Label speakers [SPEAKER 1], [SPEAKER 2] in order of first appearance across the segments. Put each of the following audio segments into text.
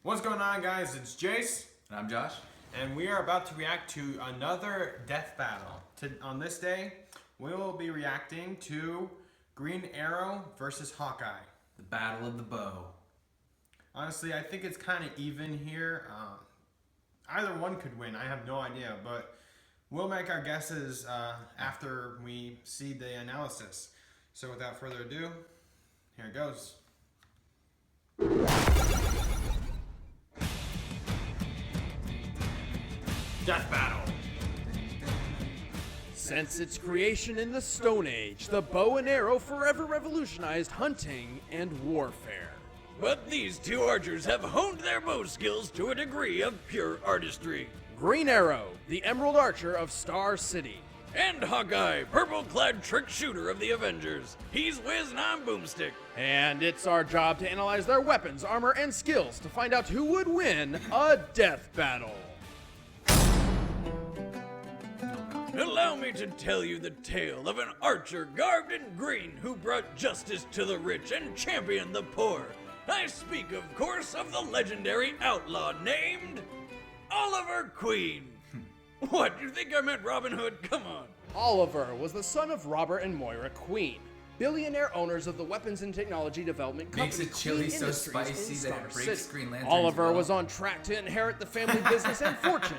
[SPEAKER 1] What's going on, guys? It's Jace.
[SPEAKER 2] And I'm Josh.
[SPEAKER 1] And we are about to react to another death battle. On this day, we will be reacting to Green Arrow versus Hawkeye.
[SPEAKER 2] The Battle of the Bow.
[SPEAKER 1] Honestly, I think it's kind of even here. Either one could win. I have no idea, but we'll make our guesses after we see the analysis. So without further ado, here it goes. Death battle.
[SPEAKER 3] Since its creation in the Stone Age, the bow and arrow forever revolutionized hunting and warfare.
[SPEAKER 4] But these two archers have honed their bow skills to a degree of pure artistry.
[SPEAKER 3] Green Arrow, the Emerald Archer of Star City.
[SPEAKER 4] And Hawkeye, purple-clad trick shooter of the Avengers. He's Wiz and I'm Boomstick.
[SPEAKER 3] And it's our job to analyze their weapons, armor, and skills to find out who would win a death battle.
[SPEAKER 4] Allow me to tell you the tale of an archer garbed in green who brought justice to the rich and championed the poor. I speak, of course, of the legendary outlaw named Oliver Queen. What, you think I meant Robin Hood? Come on.
[SPEAKER 3] Oliver was the son of Robert and Moira Queen, billionaire owners of the weapons and technology development company
[SPEAKER 2] Makes a chili
[SPEAKER 3] Queen
[SPEAKER 2] so
[SPEAKER 3] Industries
[SPEAKER 2] spicy
[SPEAKER 3] in
[SPEAKER 2] that
[SPEAKER 3] Star
[SPEAKER 2] it breaks
[SPEAKER 3] City.
[SPEAKER 2] Green Lanterns.
[SPEAKER 3] Oliver was on track to inherit the family business and fortune,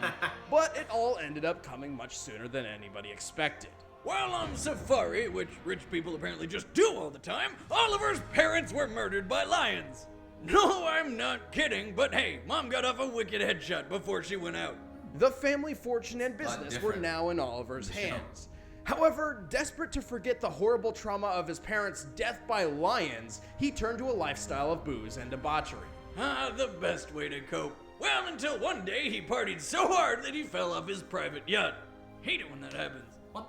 [SPEAKER 3] but it all ended up coming much sooner than anybody expected.
[SPEAKER 4] While on safari, which rich people apparently just do all the time, Oliver's parents were murdered by lions. No, I'm not kidding, but hey, Mom got off a wicked headshot before she went out.
[SPEAKER 3] The family fortune and business were
[SPEAKER 2] different.
[SPEAKER 3] now in Oliver's hands. However, desperate to forget the horrible trauma of his parents' death by lions, he turned to a lifestyle of booze and debauchery.
[SPEAKER 4] Ah, the best way to cope. Well, until one day he partied so hard that he fell off his private yacht. Hate it when that happens.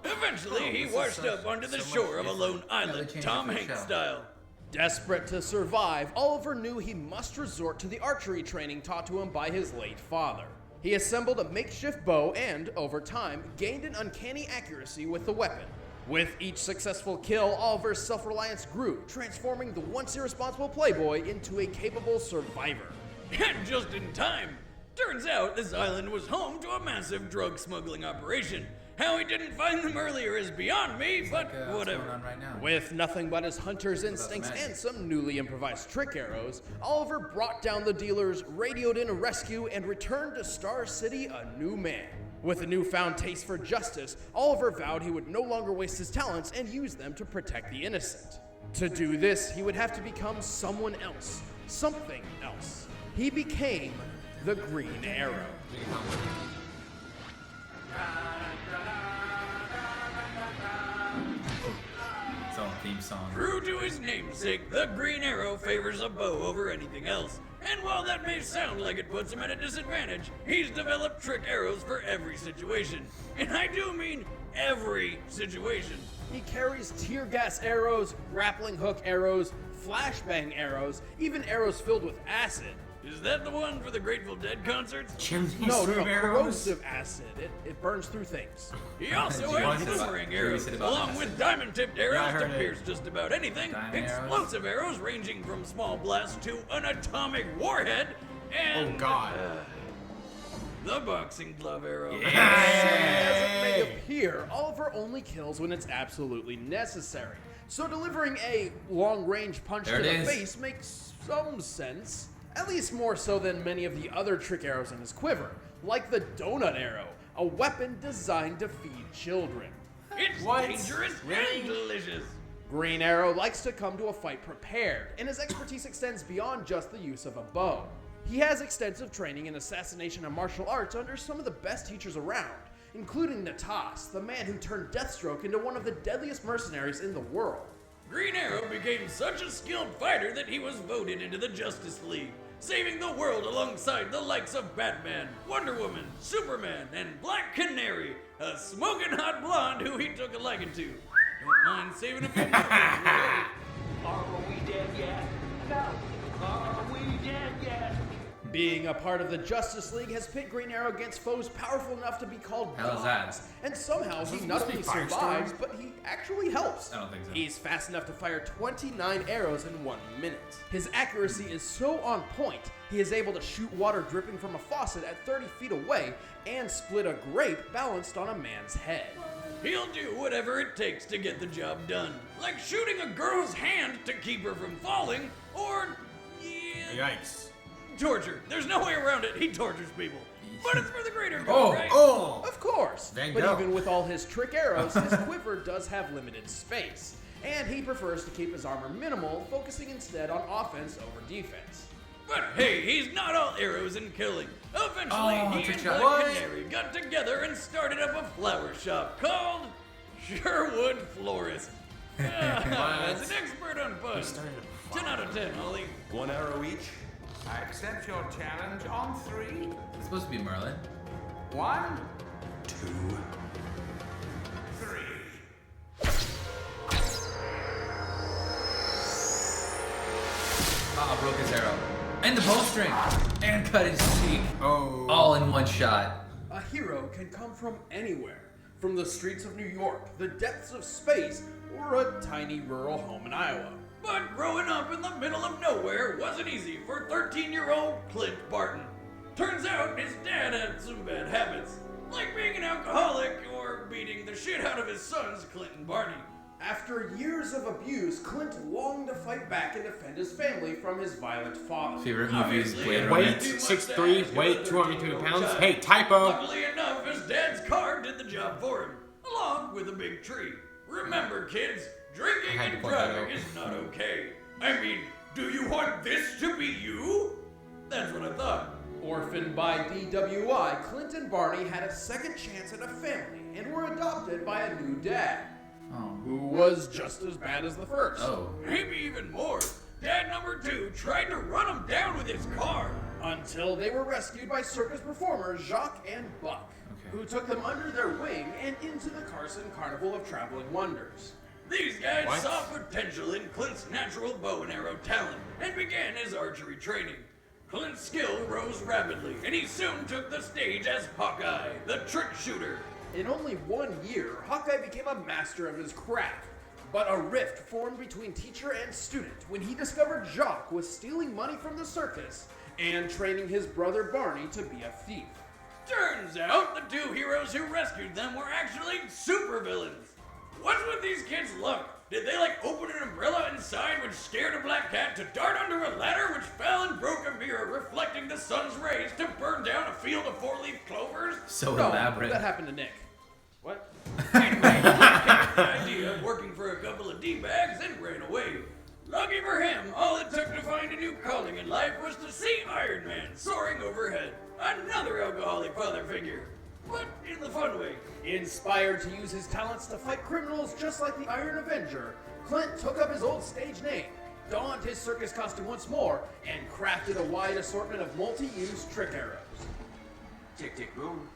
[SPEAKER 4] Eventually, he washed up onto the shore of a lone island, Tom Hanks style.
[SPEAKER 3] Desperate to survive, Oliver knew he must resort to the archery training taught to him by his late father. He assembled a makeshift bow and, over time, gained an uncanny accuracy with the weapon. With each successful kill, Oliver's self-reliance grew, transforming the once irresponsible playboy into a capable survivor.
[SPEAKER 4] And just in time. Turns out this island was home to a massive drug smuggling operation. How he didn't find them earlier is beyond me, but
[SPEAKER 2] What's going
[SPEAKER 4] whatever.
[SPEAKER 2] on right now?
[SPEAKER 3] With nothing but his hunter's instincts and some newly improvised trick arrows, Oliver brought down the dealers, radioed in a rescue, and returned to Star City a new man. With a newfound taste for justice, Oliver vowed he would no longer waste his talents and use them to protect the innocent. To do this, he would have to become someone else, something else. He became the Green Arrow.
[SPEAKER 2] It's all theme song.
[SPEAKER 4] True to his namesake, the Green Arrow favors a bow over anything else. And while that may sound like it puts him at a disadvantage, he's developed trick arrows for every situation. And I do mean every situation.
[SPEAKER 3] He carries tear gas arrows, grappling hook arrows, flashbang arrows, even arrows filled with acid.
[SPEAKER 4] Is that the one for the Grateful Dead concerts?
[SPEAKER 2] Chimney
[SPEAKER 3] No,
[SPEAKER 2] sweep arrows?
[SPEAKER 3] corrosive acid. It burns through things.
[SPEAKER 4] He also
[SPEAKER 2] What?
[SPEAKER 4] has boomerang arrows,
[SPEAKER 2] Curious about
[SPEAKER 4] along
[SPEAKER 2] acid.
[SPEAKER 4] with diamond-tipped arrows
[SPEAKER 1] I
[SPEAKER 4] to
[SPEAKER 1] heard it.
[SPEAKER 4] pierce just about anything,
[SPEAKER 2] Diamond
[SPEAKER 4] explosive arrows ranging from small blasts to an atomic warhead, and
[SPEAKER 1] Oh, God.
[SPEAKER 4] the boxing glove arrow.
[SPEAKER 3] Silly as it may appear, Oliver only kills when it's absolutely necessary. So delivering a long-range punch
[SPEAKER 2] There
[SPEAKER 3] to
[SPEAKER 2] it
[SPEAKER 3] the
[SPEAKER 2] is.
[SPEAKER 3] face makes some sense. At least more so than many of the other trick arrows in his quiver, like the donut arrow, a weapon designed to feed children.
[SPEAKER 4] It's
[SPEAKER 1] What?
[SPEAKER 4] dangerous
[SPEAKER 1] Really?
[SPEAKER 4] and delicious.
[SPEAKER 3] Green Arrow likes to come to a fight prepared, and his expertise extends beyond just the use of a bow. He has extensive training in assassination and martial arts under some of the best teachers around, including Natas, the man who turned Deathstroke into one of the deadliest mercenaries in the world.
[SPEAKER 4] Green Arrow became such a skilled fighter that he was voted into the Justice League, saving the world alongside the likes of Batman, Wonder Woman, Superman, and Black Canary, a smoking hot blonde who he took a liking to. Don't mind saving a few more.
[SPEAKER 5] Are we dead yet? No. Are we dead yet?
[SPEAKER 3] Being a part of the Justice League has pit Green Arrow against foes powerful enough to be called
[SPEAKER 2] Hell is
[SPEAKER 3] gods.
[SPEAKER 2] that?
[SPEAKER 3] And somehow he
[SPEAKER 1] this
[SPEAKER 3] not
[SPEAKER 1] supposed to
[SPEAKER 3] only
[SPEAKER 1] be Firestorm?
[SPEAKER 3] survives, but he actually helps.
[SPEAKER 2] I don't think so.
[SPEAKER 3] He's fast enough to fire 29 arrows in 1 minute. His accuracy is so on point, he is able to shoot water dripping from a faucet at 30 feet away and split a grape balanced on a man's head.
[SPEAKER 4] He'll do whatever it takes to get the job done. Like shooting a girl's hand to keep her from falling, or... yeah,
[SPEAKER 1] Yikes.
[SPEAKER 4] torture. There's no way around it. He tortures people. But it's for the greater good,
[SPEAKER 2] Oh,
[SPEAKER 4] right?
[SPEAKER 1] Oh!
[SPEAKER 3] Of course,
[SPEAKER 1] There you
[SPEAKER 3] but
[SPEAKER 1] go.
[SPEAKER 3] even with all his trick arrows, his quiver does have limited space, and he prefers to keep his armor minimal, focusing instead on offense over defense.
[SPEAKER 4] But hey, he's not all arrows and killing. Eventually,
[SPEAKER 2] Oh,
[SPEAKER 4] he
[SPEAKER 2] trick
[SPEAKER 4] and
[SPEAKER 2] shot.
[SPEAKER 4] Black
[SPEAKER 1] What?
[SPEAKER 4] Canary got together and started up a flower shop called Sherwood Florist. As an expert on puns.
[SPEAKER 1] started a
[SPEAKER 4] 10 out of 10, Ollie.
[SPEAKER 5] 1 arrow each. I accept your challenge on 3.
[SPEAKER 2] It's supposed to be Merlin.
[SPEAKER 5] 1, 2, 3.
[SPEAKER 2] Ah, broke his arrow. And the bowstring. And cut his cheek.
[SPEAKER 1] Oh.
[SPEAKER 2] All in one shot.
[SPEAKER 3] A hero can come from anywhere, from the streets of New York, the depths of space, or a tiny rural home in Iowa.
[SPEAKER 4] But growing up in the middle of nowhere wasn't easy for 13-year-old Clint Barton. Turns out his dad had some bad habits, like being an alcoholic or beating the shit out of his sons, Clint and Barney.
[SPEAKER 3] After years of abuse, Clint longed to fight back and defend his family from his violent father.
[SPEAKER 2] Favorite movie is
[SPEAKER 4] Obviously,
[SPEAKER 2] Blade
[SPEAKER 4] it
[SPEAKER 2] Runner.
[SPEAKER 1] Weight,
[SPEAKER 4] wasn't too much
[SPEAKER 1] 6'3",
[SPEAKER 4] to ask
[SPEAKER 1] weight,
[SPEAKER 4] of a
[SPEAKER 1] 202 pounds.
[SPEAKER 4] 13-year-old
[SPEAKER 1] Hey,
[SPEAKER 4] child.
[SPEAKER 1] typo.
[SPEAKER 4] Luckily enough, his dad's car did the job for him, along with a big tree. Remember, kids, drinking
[SPEAKER 1] I had to
[SPEAKER 4] and
[SPEAKER 1] point that
[SPEAKER 4] driving
[SPEAKER 1] out.
[SPEAKER 4] is not okay. I mean, do you want this to be you? That's what I thought.
[SPEAKER 3] Orphaned by DWI, Clint and Barney had a second chance at a family and were adopted by a new dad,
[SPEAKER 2] Oh.
[SPEAKER 3] who was just as bad as the first.
[SPEAKER 2] Oh.
[SPEAKER 4] Maybe even more. Dad number 2 tried to run him down with his car.
[SPEAKER 3] Until they were rescued by circus performers Jacques and Buck,
[SPEAKER 2] Okay.
[SPEAKER 3] who took them under their wing and into the Carson Carnival of Traveling Wonders.
[SPEAKER 4] These guys
[SPEAKER 1] What?
[SPEAKER 4] saw potential in Clint's natural bow and arrow talent and began his archery training. Clint's skill rose rapidly, and he soon took the stage as Hawkeye, the trick shooter.
[SPEAKER 3] In only 1 year, Hawkeye became a master of his craft. But a rift formed between teacher and student when he discovered Jacques was stealing money from the circus and training his brother Barney to be a thief.
[SPEAKER 4] Turns out the 2 heroes who rescued them were actually supervillains. What's with these kids' luck? Did they open an umbrella inside which scared a black cat to dart under a ladder which fell and broke a mirror reflecting the sun's rays to burn down a field of 4-leaf clovers?
[SPEAKER 2] So
[SPEAKER 3] No,
[SPEAKER 2] elaborate.
[SPEAKER 3] that happened to Nick. What?
[SPEAKER 4] Anyway, Black Cat got the idea of working for a couple of D-bags and ran away. Lucky for him, all it took to find a new calling in life was to see Iron Man soaring overhead. Another alcoholic father figure, but in the fun way.
[SPEAKER 3] Inspired to use his talents to fight criminals just like the Iron Avenger, Clint took up his old stage name, donned his circus costume once more, and crafted a wide assortment of multi-use trick arrows.
[SPEAKER 5] Tick, tick, boom.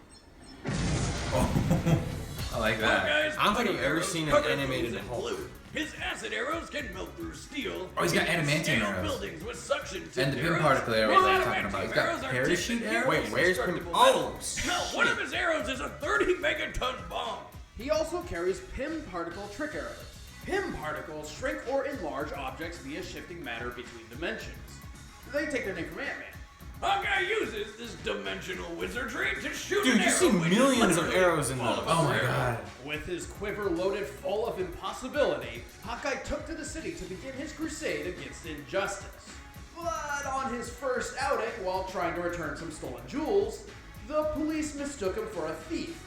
[SPEAKER 2] I like that.
[SPEAKER 4] Hawkeye's
[SPEAKER 1] I don't think
[SPEAKER 4] fighting
[SPEAKER 1] I've ever
[SPEAKER 4] arrows
[SPEAKER 1] seen an
[SPEAKER 4] cover
[SPEAKER 1] animated
[SPEAKER 4] foods in
[SPEAKER 1] Hulk.
[SPEAKER 4] blue. His acid arrows can melt through steel.
[SPEAKER 2] Oh, he's got
[SPEAKER 4] He can
[SPEAKER 2] adamantium
[SPEAKER 4] scale
[SPEAKER 2] arrows.
[SPEAKER 4] buildings with suction
[SPEAKER 2] And the
[SPEAKER 4] tipped
[SPEAKER 2] pin
[SPEAKER 4] arrows.
[SPEAKER 2] particle arrows
[SPEAKER 4] His
[SPEAKER 2] I was talking
[SPEAKER 4] adamantium
[SPEAKER 2] about. He's got
[SPEAKER 4] arrows are
[SPEAKER 2] parachute
[SPEAKER 4] tipped
[SPEAKER 2] arrows?
[SPEAKER 1] Wait, where's
[SPEAKER 4] indestructible
[SPEAKER 1] pin-
[SPEAKER 4] metal.
[SPEAKER 1] Oh,
[SPEAKER 4] Hell, one of his arrows is a 30 megaton bomb.
[SPEAKER 3] He also carries Pym particle trick arrows. Pym particles shrink or enlarge objects via shifting matter between dimensions. They take their name from Ant-Man.
[SPEAKER 4] Hawkeye uses this dimensional wizardry to shoot
[SPEAKER 1] Dude,
[SPEAKER 4] an
[SPEAKER 1] you
[SPEAKER 4] arrow
[SPEAKER 1] see
[SPEAKER 4] which is
[SPEAKER 1] millions of
[SPEAKER 4] literally
[SPEAKER 1] arrows in
[SPEAKER 4] all
[SPEAKER 1] those.
[SPEAKER 4] of
[SPEAKER 2] Oh
[SPEAKER 4] a
[SPEAKER 2] my
[SPEAKER 4] arrow.
[SPEAKER 2] god.
[SPEAKER 3] With his quiver loaded full of impossibility, Hawkeye took to the city to begin his crusade against injustice. But on his first outing, while trying to return some stolen jewels, the police mistook him for a thief.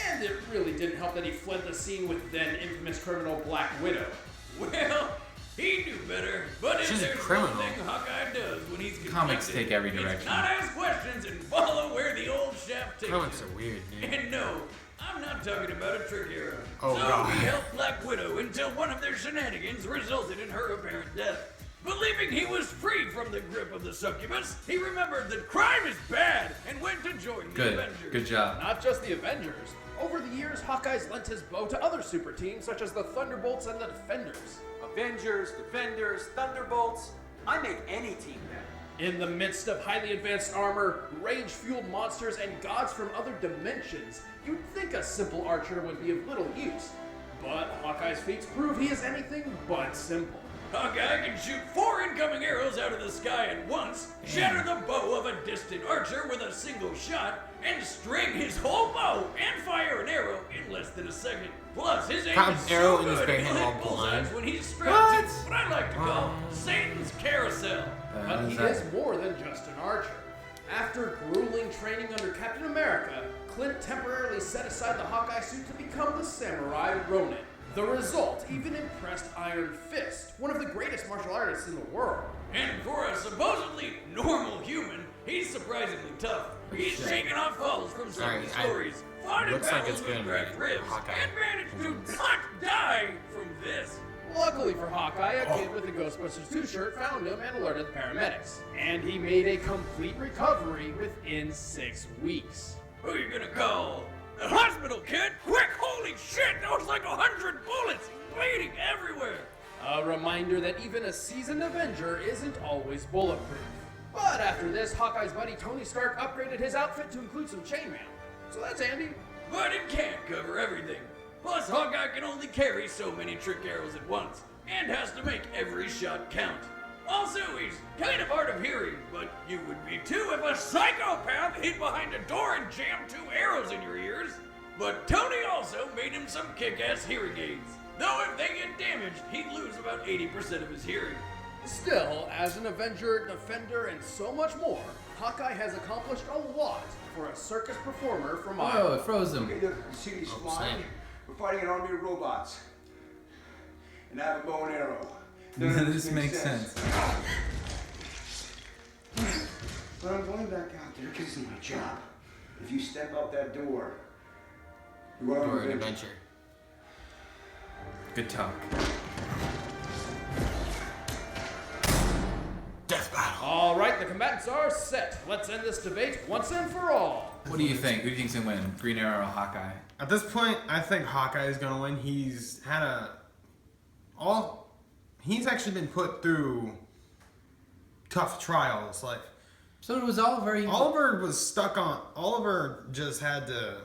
[SPEAKER 3] And it really didn't help that he fled the scene with then infamous criminal Black Widow.
[SPEAKER 4] Well, he knew better, but if
[SPEAKER 1] She's a
[SPEAKER 4] there's
[SPEAKER 1] criminal.
[SPEAKER 4] one thing Hawkeye does when he's
[SPEAKER 2] Comics
[SPEAKER 4] conflicted,
[SPEAKER 2] take every
[SPEAKER 4] it's
[SPEAKER 2] direction.
[SPEAKER 4] not ask questions and follow where the old shaft takes
[SPEAKER 1] Comics
[SPEAKER 4] him.
[SPEAKER 1] are weird, dude.
[SPEAKER 4] And no, I'm not talking about a trick arrow.
[SPEAKER 1] Oh,
[SPEAKER 4] so
[SPEAKER 1] God.
[SPEAKER 4] he helped Black Widow until one of their shenanigans resulted in her apparent death. Believing he was free from the grip of the succubus, he remembered that crime is bad and went to join the
[SPEAKER 2] Good.
[SPEAKER 4] Avengers.
[SPEAKER 2] Good job.
[SPEAKER 3] Not just the Avengers. Over the years, Hawkeye's lent his bow to other super teams such as the Thunderbolts and the Defenders.
[SPEAKER 5] Avengers, Defenders, Thunderbolts. I make any team better.
[SPEAKER 3] In the midst of highly advanced armor, rage-fueled monsters, and gods from other dimensions, you'd think a simple archer would be of little use. But Hawkeye's feats prove he is anything but simple.
[SPEAKER 4] Hawkeye can shoot 4 incoming arrows out of the sky at once, shatter the bow of a distant archer with a single shot, and string his whole bow and fire an arrow in less than a second. Plus, his aim
[SPEAKER 1] Have
[SPEAKER 4] is
[SPEAKER 1] arrow
[SPEAKER 4] so
[SPEAKER 1] in his
[SPEAKER 4] good,
[SPEAKER 1] bare
[SPEAKER 4] he'll
[SPEAKER 1] hand
[SPEAKER 4] hit
[SPEAKER 1] while blind.
[SPEAKER 4] bullseyes when he's strapped to
[SPEAKER 2] What?
[SPEAKER 4] what I like to call Satan's Carousel.
[SPEAKER 3] But he is more than just an archer. After grueling training under Captain America, Clint temporarily set aside the Hawkeye suit to become the samurai Ronin. The result even impressed Iron Fist, one of the greatest martial artists in the world.
[SPEAKER 4] And for a supposedly normal human, he's surprisingly tough. He's shaken off falls from some
[SPEAKER 1] Alright,
[SPEAKER 4] stories, fought in
[SPEAKER 1] looks like
[SPEAKER 4] battles
[SPEAKER 1] it's
[SPEAKER 4] with
[SPEAKER 1] gonna
[SPEAKER 4] cracked
[SPEAKER 1] be
[SPEAKER 4] ribs,
[SPEAKER 1] Hawkeye.
[SPEAKER 4] and managed to not die from this.
[SPEAKER 3] Luckily for Hawkeye, a kid with a Ghostbusters 2 shirt found him and alerted the paramedics. And he made a complete recovery within 6 weeks.
[SPEAKER 4] Who you gonna call? The hospital, kid! Quick! Holy shit! That was like 100 bullets! Bleeding everywhere!
[SPEAKER 3] A reminder that even a seasoned Avenger isn't always bulletproof. But after this, Hawkeye's buddy Tony Stark upgraded his outfit to include some chainmail. So that's handy.
[SPEAKER 4] But it can't cover everything. Plus, Hawkeye can only carry so many trick arrows at once, and has to make every shot count. Also, he's kind of hard of hearing, but you would be too if a psychopath hid behind a door and jammed 2 arrows in your ears. But Tony also made him some kick-ass hearing aids. Though if they get damaged, he'd lose about 80% of his hearing.
[SPEAKER 3] Still, as an Avenger, Defender, and so much more, Hawkeye has accomplished a lot for a circus performer from
[SPEAKER 2] Oh,
[SPEAKER 3] Iowa.
[SPEAKER 2] it froze him.
[SPEAKER 5] Okay, look, you see these flying?
[SPEAKER 1] same.
[SPEAKER 5] We're fighting an army of robots. And I have a bow and arrow.
[SPEAKER 2] This makes sense.
[SPEAKER 5] But I'm going back out there because it's my job. If you step out that door, you are
[SPEAKER 1] Or
[SPEAKER 5] an
[SPEAKER 1] an
[SPEAKER 5] adventure.
[SPEAKER 1] adventure.
[SPEAKER 2] Good talk.
[SPEAKER 1] Death battle.
[SPEAKER 3] All right, the combatants are set. Let's end this debate once and for all.
[SPEAKER 2] What do you think? Who do you think's gonna win? Green Arrow or Hawkeye?
[SPEAKER 1] At this point, I think Hawkeye is gonna win. He's had he's actually been put through tough trials. Like
[SPEAKER 2] So it was Oliver.
[SPEAKER 1] Oliver was stuck on. Oliver just had to.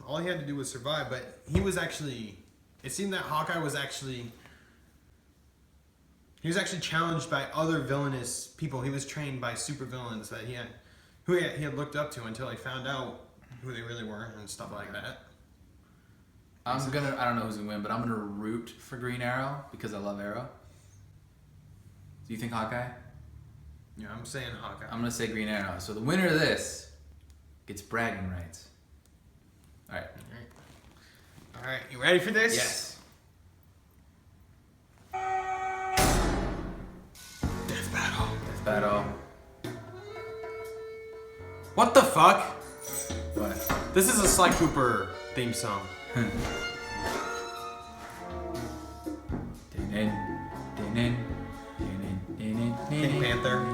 [SPEAKER 1] All he had to do was survive. But he was actually. It seemed that Hawkeye was actually. He was actually challenged by other villainous people. He was trained by supervillains that he had looked up to until he found out who they really were and stuff like that.
[SPEAKER 2] I don't know who's gonna win, but I'm gonna root for Green Arrow because I love Arrow. Do you think Hawkeye?
[SPEAKER 1] Yeah, I'm saying Hawkeye.
[SPEAKER 2] I'm gonna say Green Arrow. So the winner of this gets bragging rights. All right.
[SPEAKER 1] All right, you ready for this?
[SPEAKER 2] Yes.
[SPEAKER 1] Death battle.
[SPEAKER 2] Death battle.
[SPEAKER 1] What the fuck?
[SPEAKER 2] What?
[SPEAKER 1] This is a Sly Cooper theme song. Pink Panther.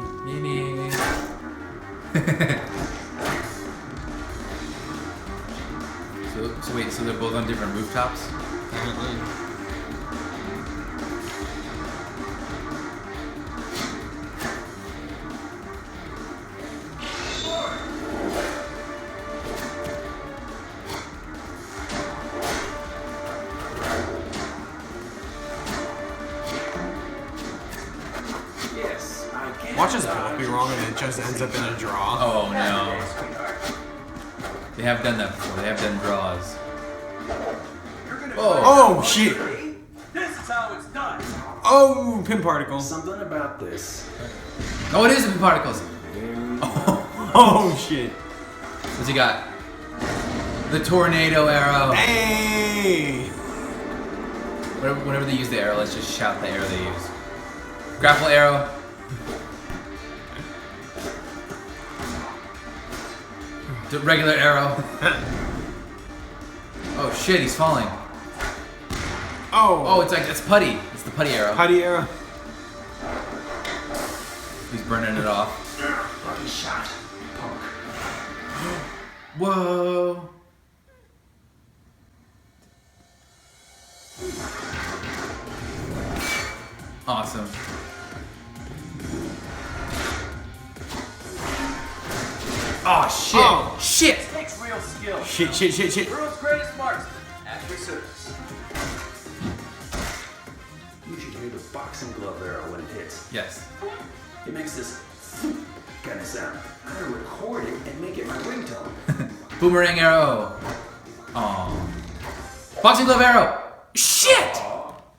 [SPEAKER 2] So wait, so they're both on different rooftops?
[SPEAKER 1] Apparently.
[SPEAKER 5] Yes, I can.
[SPEAKER 1] Watch us both be wrong and it just ends up in a draw.
[SPEAKER 2] Oh no. They have done that before. They have done draws.
[SPEAKER 1] Oh shit!
[SPEAKER 5] This is how it's done.
[SPEAKER 1] Oh, pin particles.
[SPEAKER 5] Something about this.
[SPEAKER 2] Oh, it is the particles.
[SPEAKER 1] Oh shit!
[SPEAKER 2] What's he got? The tornado arrow.
[SPEAKER 1] Hey!
[SPEAKER 2] Whenever they use the arrow, let's just shout the arrow they use. Grapple arrow. The regular arrow. Oh shit, he's falling.
[SPEAKER 1] Oh!
[SPEAKER 2] Oh, it's putty. It's the putty arrow.
[SPEAKER 1] Putty arrow.
[SPEAKER 2] He's burning it off.
[SPEAKER 5] Lucky shot, punk.
[SPEAKER 2] Whoa. Awesome. Oh shit!
[SPEAKER 1] Oh.
[SPEAKER 2] Shit!
[SPEAKER 6] Takes real skill.
[SPEAKER 1] Shit.
[SPEAKER 6] World's greatest marksman at your service.
[SPEAKER 5] You should hear the boxing glove arrow when it hits.
[SPEAKER 2] Yes.
[SPEAKER 5] It makes this kind of sound. I'm gonna record it and make it my ringtone.
[SPEAKER 2] Boomerang arrow. Oh. Boxing glove arrow. Shit!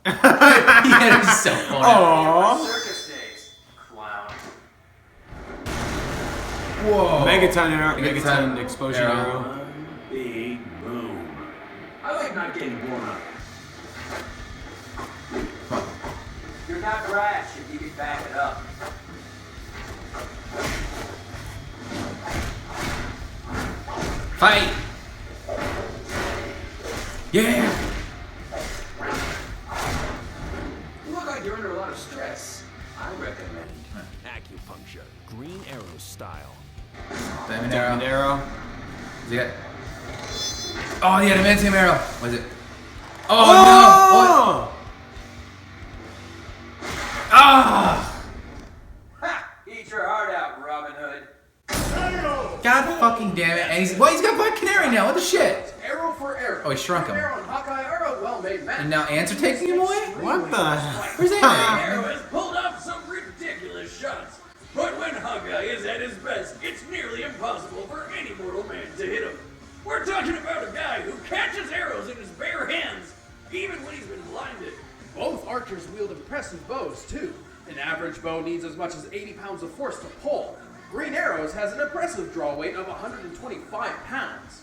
[SPEAKER 2] Yeah, it's so funny.
[SPEAKER 1] Aww.
[SPEAKER 6] Circus days, clown.
[SPEAKER 2] Whoa.
[SPEAKER 1] Megaton arrow.
[SPEAKER 2] Megaton
[SPEAKER 1] Megaton explosion
[SPEAKER 2] arrow.
[SPEAKER 1] arrow.
[SPEAKER 5] One big boom. I like not getting blown up.
[SPEAKER 6] You're not brash if you can back it up.
[SPEAKER 2] Fight! Yeah!
[SPEAKER 5] You look like you're under a lot of stress. I recommend
[SPEAKER 3] Acupuncture, Green Arrow style.
[SPEAKER 2] Diamond
[SPEAKER 1] Diamond
[SPEAKER 2] arrow.
[SPEAKER 1] arrow.
[SPEAKER 2] Is he got? Oh, the adamantium arrow. What is it? Oh, no! What? Ah!
[SPEAKER 6] Ha! Eat your heart out, Robin Hood.
[SPEAKER 2] God fucking damn it! And he's got Black Canary now. What the shit?
[SPEAKER 3] Arrow for arrow.
[SPEAKER 2] Oh, he shrunk him.
[SPEAKER 3] Arrow and Hawkeye are a well-made match.
[SPEAKER 2] And now ants are taking him away.
[SPEAKER 1] What the?
[SPEAKER 2] Where's that?
[SPEAKER 4] Arrow has pulled off some ridiculous shots, but when Hawkeye is at his best, it's nearly impossible for any mortal man to hit him. We're talking about a guy who catches arrows in his bare hands, even when he's been blinded.
[SPEAKER 3] Both archers wield impressive bows, too. An average bow needs as much as 80 pounds of force to pull. Green Arrows has an impressive draw weight of 125 pounds.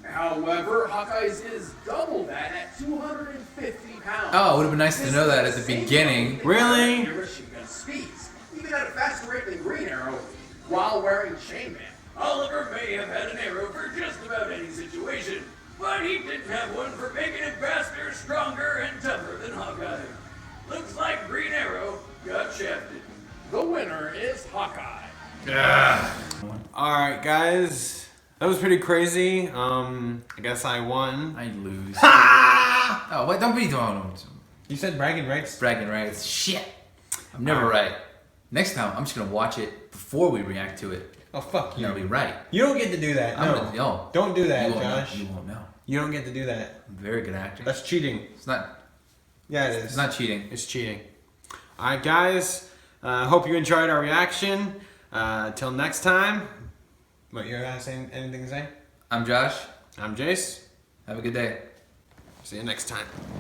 [SPEAKER 3] However, Hawkeye's is double that at 250 pounds.
[SPEAKER 2] Oh, it would have been nice to
[SPEAKER 3] This
[SPEAKER 2] know
[SPEAKER 3] is
[SPEAKER 2] that at
[SPEAKER 3] the
[SPEAKER 2] the
[SPEAKER 3] same
[SPEAKER 2] beginning.
[SPEAKER 3] bow
[SPEAKER 1] Really?
[SPEAKER 3] your machine gun speeds, even at a faster rate than Green Arrow, while wearing chainmail.
[SPEAKER 4] Oliver may have had an arrow for just about any situation, but he didn't have one for making it faster, stronger, and tougher than Hawkeye. Looks like Green Arrow got shafted.
[SPEAKER 3] The winner is Hawkeye.
[SPEAKER 1] All right, guys. That was pretty crazy. I guess I won.
[SPEAKER 2] I lose. Oh, what? Don't be doing
[SPEAKER 1] You said bragging rights.
[SPEAKER 2] bragging rights. Shit. I'm never right. Next time, I'm just gonna watch it before we react to it.
[SPEAKER 1] Oh fuck
[SPEAKER 2] And
[SPEAKER 1] you.
[SPEAKER 2] I'll be right.
[SPEAKER 1] You don't get to do that.
[SPEAKER 2] I'm
[SPEAKER 1] No.
[SPEAKER 2] gonna, no.
[SPEAKER 1] Don't do that,
[SPEAKER 2] You won't
[SPEAKER 1] Josh.
[SPEAKER 2] know. You won't know.
[SPEAKER 1] You don't get to do that.
[SPEAKER 2] I'm a very good actor.
[SPEAKER 1] That's cheating.
[SPEAKER 2] It's not.
[SPEAKER 1] Yeah, it is.
[SPEAKER 2] It's not cheating.
[SPEAKER 1] It's cheating. All right, guys. Hope you enjoyed our reaction. Till next time. What, you're not saying anything to say?
[SPEAKER 2] I'm Josh.
[SPEAKER 1] I'm Jace.
[SPEAKER 2] Have a good day.
[SPEAKER 1] See you next time.